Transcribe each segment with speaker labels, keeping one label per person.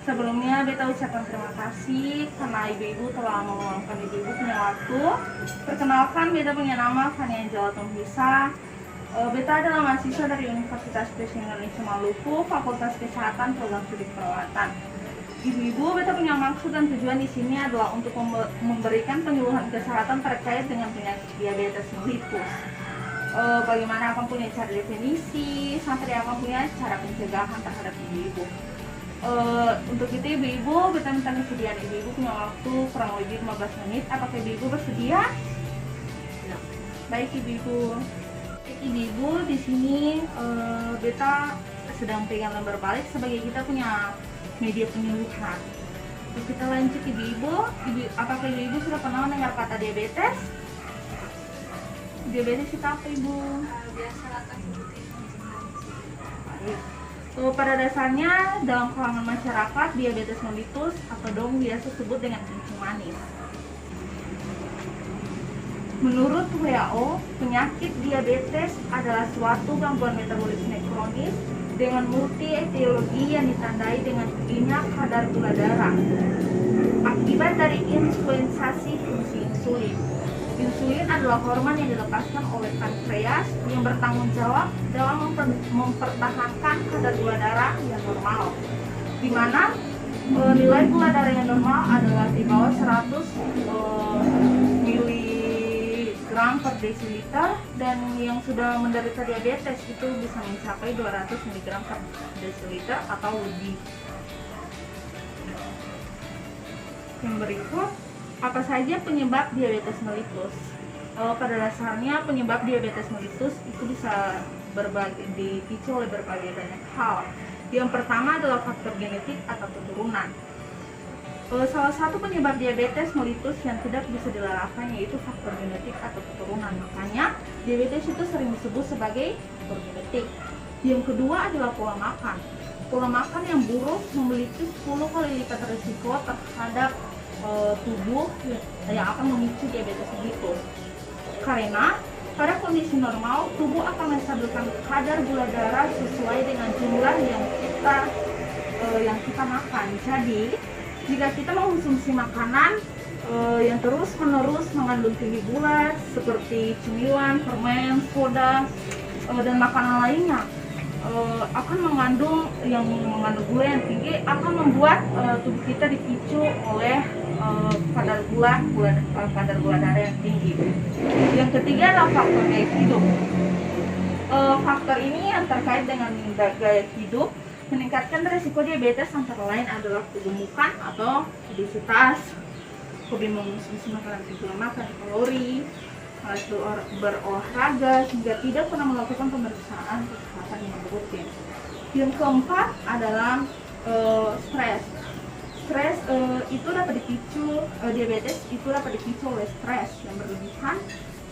Speaker 1: Sebelumnya beta ucapkan terima kasih karena ibu-ibu telah meluangkan ibu-ibu punya waktu. Perkenalkan, beta punya nama Fania Jawa Tumhisa. Beta adalah mahasiswa dari Universitas Kristen Indonesia Maluku, Fakultas Kesehatan Program Studi Perawatan. Ibu-ibu, beta punya maksud dan tujuan di sini adalah untuk memberikan penyuluhan kesehatan terkait dengan penyakit diabetes mellitus. Bagaimana akan punya cara definisi, sampai akan punya cara pencegahan terhadap ibu-ibu. Untuk itu ibu-ibu, beta minta kesediaan ibu-ibu punya waktu kurang lebih 15 menit. Apakah ibu-ibu bersedia? Ya. Baik ibu-ibu. Ibu-ibu, di sini beta sedang pegang lembar balik sebagai kita punya media penyuluhan. Terus kita lanjut ibu-ibu. Apakah ibu-ibu sudah pernah mendengar kata diabetes? Diabetes itu apa ibu?
Speaker 2: Biasa rata sebutin.
Speaker 1: Pada dasarnya dalam kalangan masyarakat diabetes mellitus atau dong biasa disebut dengan kencing manis. Menurut WHO, penyakit diabetes adalah suatu gangguan metabolisme kronis dengan multi etiologi yang ditandai dengan tingginya kadar gula darah akibat dari influensasi fungsi insulin. Insulin adalah hormon yang dilepaskan oleh pankreas yang bertanggung jawab dalam mempertahankan kadar gula darah yang normal, di mana nilai gula darah yang normal adalah di bawah 100 mg per desiliter, dan yang sudah menderita diabetes itu bisa mencapai 200 mg per desiliter atau lebih. Yang berikut, apa saja penyebab diabetes mellitus? Pada dasarnya penyebab diabetes mellitus itu bisa dipicu oleh berbagai banyak hal. Yang pertama adalah faktor genetik atau keturunan. Salah satu penyebab diabetes mellitus yang tidak bisa dilalahkan yaitu faktor genetik atau keturunan. Makanya diabetes itu sering disebut sebagai faktor genetik. Yang kedua adalah pola makan. Pola makan yang buruk memiliki 10 kali lipat risiko terhadap tubuh yang akan memicu diabetes mellitus. Karena pada kondisi normal tubuh akan menstabilkan kadar gula darah sesuai dengan jumlah yang kita makan. Jadi jika kita mengonsumsi makanan yang terus-menerus mengandung tinggi gula seperti cemilan, permen, soda, dan makanan lainnya akan mengandung gula yang tinggi, akan membuat tubuh kita dipicu oleh kadar gula darah yang tinggi. Yang ketiga adalah faktor gaya hidup. Faktor ini yang terkait dengan gaya hidup meningkatkan risiko diabetes, antara lain adalah kegemukan atau obesitas, hobi mengonsumsi makanan tinggi lemak dan kalori, malas berolahraga, hingga tidak pernah melakukan pemeriksaan kesehatan yang rutin. Yang keempat adalah stres. Stres itu dapat dipicu, diabetes itu dapat dipicu oleh stres yang berlebihan.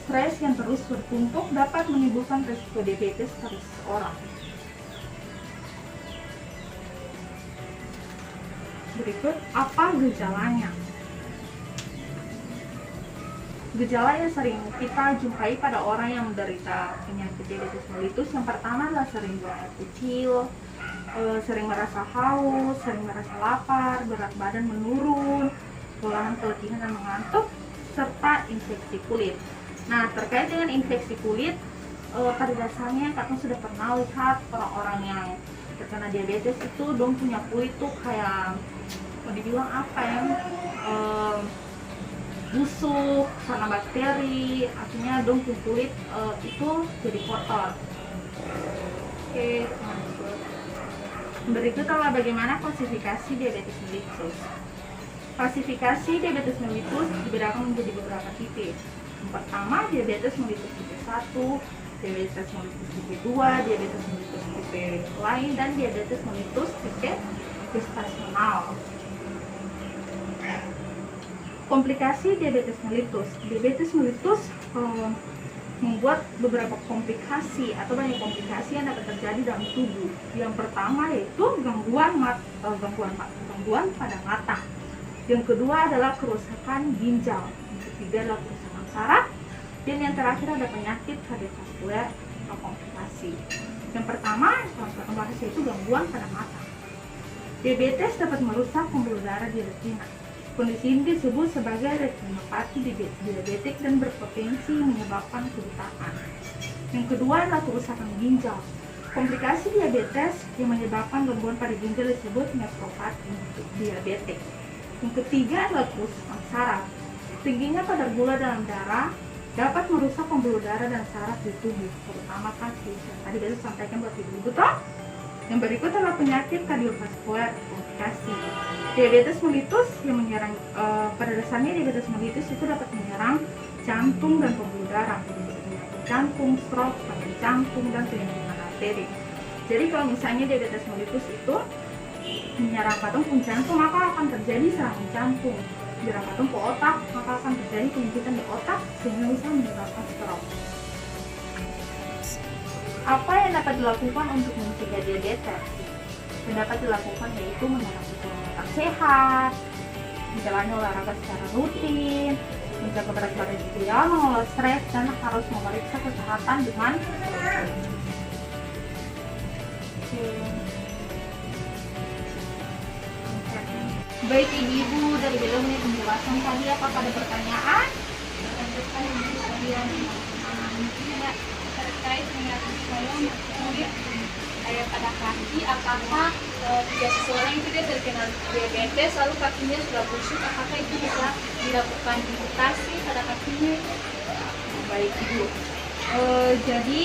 Speaker 1: Stres yang terus bertumpuk dapat menimbulkan risiko diabetes pada seseorang. Berikut, apa gejalanya? Gejala yang sering kita jumpai pada orang yang menderita penyakit diabetes mellitus yang pertama adalah sering buang air kecil, sering merasa haus, sering merasa lapar, berat badan menurun, kelelahan, keletihan, dan mengantuk, serta infeksi kulit. Nah, terkait dengan infeksi kulit, pada dasarnya kakak sudah pernah lihat orang-orang yang terkena diabetes itu dong punya kulit tuh kayak mau dibilang apa ya, busuk karena bakteri, artinya dong kulit itu jadi kotor. Oke, berikut adalah bagaimana klasifikasi diabetes mellitus. Klasifikasi diabetes mellitus dibedakan menjadi beberapa tipe. Yang pertama, diabetes mellitus tipe 1, diabetes mellitus tipe 2, diabetes mellitus tipe lain, dan diabetes mellitus tipe gestasional. Komplikasi diabetes mellitus. Diabetes mellitus membuat beberapa komplikasi atau banyak komplikasi yang dapat terjadi dalam tubuh. Yang pertama yaitu gangguan pada mata. Yang kedua adalah kerusakan ginjal. Yang ketiga adalah kerusakan saraf. Dan yang terakhir ada penyakit kardiovaskuler atau komplikasi. Yang pertama, yang kita bahas yaitu gangguan pada mata. Diabetes dapat merusak pembuluh darah di retina. Kondisi ini disebut sebagai retinopati diabetik dan berpotensi menyebabkan kebutaan. Yang kedua adalah kerusakan ginjal. Komplikasi diabetes yang menyebabkan gangguan pada ginjal disebut nefropati diabetik. Yang ketiga adalah kerusakan saraf. Tingginya kadar gula dalam darah dapat merusak pembuluh darah dan saraf di tubuh, terutama kaki. Tadi baru sampaikan buat ibu toh. Yang berikut adalah penyakit kardiovaskuler komplikasi. Diabetes mellitus yang menyerang pada dasarnya diabetes mellitus itu dapat menyerang jantung dan pembuluh darah, penyakit jantung, stroke, serangan jantung dan penyempitan arteri. Jadi kalau misalnya diabetes mellitus itu menyerang patung jantung, maka akan terjadi serangan jantung. Menyerang patung ke otak, maka akan terjadi penyempitan di otak sehingga bisa menyebabkan stroke. Apa yang dapat dilakukan untuk mencegah diabetes? Yang dapat dilakukan yaitu menerapkan pola makan sehat, menjalani olahraga secara rutin, menjaga berat badan ideal, mengelola stres, dan harus memeriksa kesehatan dengan Baik ibu-ibu, dari beliau menit penjelasan tadi, apakah ada pertanyaan?
Speaker 2: Terkait dengan saya kulit kayak pada kaki, apakah jika seseorang itu dia terkena diabetes lalu kakinya sudah busuk, apakah itu bisa dilakukan amputasi pada kakinya?
Speaker 1: Baik ibu. Jadi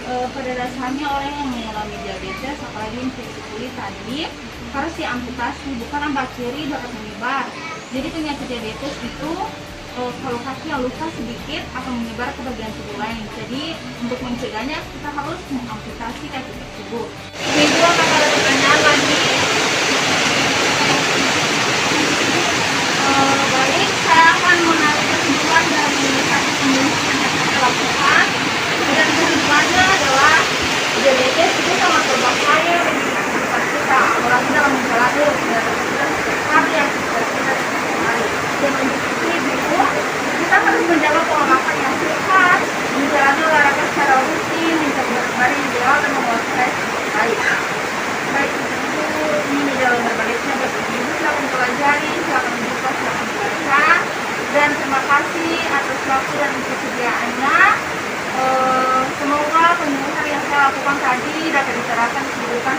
Speaker 1: pada dasarnya orang yang mengalami diabetes, apalagi infeksi kulit tadi, harus diamputasi, bukan bakteri dapat menyebar. Jadi penyakit diabetes itu kalau kaki yang luka sedikit akan menyebar ke bagian tubuh lain. Jadi untuk mencegahnya kita harus mengamputasi kaki tersebut. Ibu, apakah ada pertanyaan lagi? Baik, saya akan menarik kesimpulan dari satu pembentukan yang saya lakukan. Dan kesimpulannya adalah diabetes itu sangat berbahaya bagi kehidupan kita, apalagi dalam menjalani aktivitas sehari yang kita sehari. Dan untuk itu kita harus menjaga pola makan yang sehat, menjalani olahraga secara rutin, menjaga berat badan ideal dan mengelola stres dengan baik. Baik itu ini dalam berbaliknya bagi ibu, silakan pelajari, silakan buka, silakan baca. Dan terima kasih atas waktu dan kesediaannya. Semoga penyelesaian yang saya lakukan tadi dapat diterapkan di kehidupan